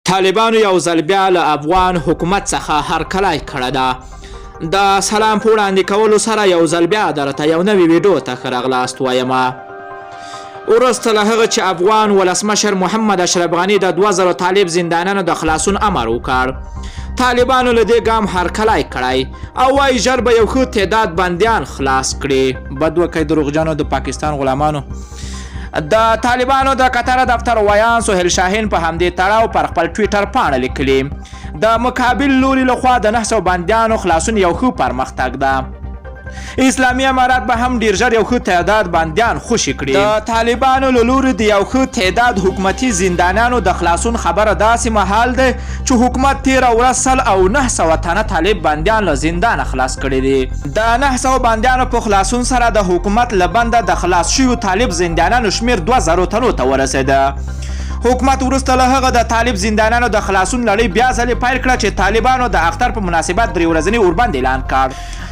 طالبانو یو ځل بیا له افغان حکومت څخه هرکلی کړې ده. د سلام په وړاندې کولو سره یو ځل بیا درته یو نوي ویډیو ته ښه راغلاست وایم. وروسته له هغه چې افغان ولسمشر محمد اشرف غني د 2000 طالب زندانیانو د خلاصون امر وکړ، طالبانو له دې ګام هرکلی کړی او وایي ژر به یو ښه تعداد بندیان خلاص کړي. بد وکړئ دروغجنو د پاکستان غلامانو. د طالبانو د قطر دفتر ویان سهیل شاهین په همدې تړاو پر خپل ټویټر پاڼه لیکلي د مقابل لوري لخوا د 900 بندیانو خلاصون یو ښه پرمختګ ده. اسلامي امارات به هم ډیر ژر یو ښه تعداد بندیان خوشي کړي. د طالبانو له لوري د یو ښه تعداد حکومتي زندانیانو د خلاصون خبره داسې مهال ده چې حکومت تیره ورځ 900 تنه طالب بندیان له زندانه خلاص کړي دي. د 900 بندیانو په خلاصون سره د حکومت له بنده د خلاص شویو طالب زندانیانو شمیر 2000 تنو ته ورسېده. حکومت وروسته له هغه د طالب زندانیانو د خلاصون لړۍ بیا ځلې پیل کړه چې طالبانو د اختر په مناسبت 3 ورځني اوربند اعلان کړ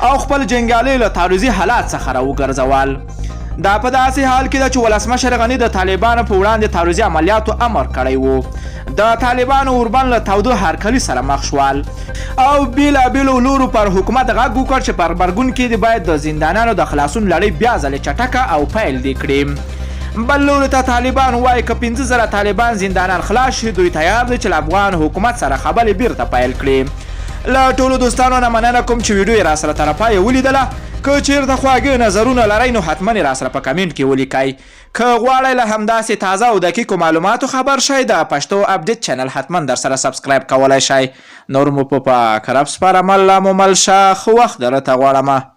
او خپل جنګیالي له تعرضي حالات څخه راوګرځول. دا په داسې حال کې ده چې ولسمشر غني د طالبانو په وړاندې تعرضي عملیاتو امر کړی و. د طالبانو اوربند له تودو هرکلي سره مخ شول او بیلابیلو لورو پر حکومت غږ وکړ چې پر غبرګون کې باید د زندانیانو د خلاصون لړۍ بیا ځلې چټکه او پیل دې کړي. بل لوري ته طالبان وایي که 15000 طالبان زندانیان خلاص شي دوی تیار دي چې له افغان حکومت سره خبرې بیرته پیل کړي. له ټولو دوستانو نه مننه کوم چې ویډیو یې راسره تر پایه ولیدله. که چیرته خواږه نظرونه لرئ نو حتما یې راسره په کمنټ کې ولیکئ. که غواړئ له همداسې تازه او دقیقو معلوماتو خبر شئ د پښتو اپډیټ چینل حتما در سره سبسکرایب کولی شئ. نور مو په پاک رب سپارم. الله مو مل شه. ښه وخت درته غواړم.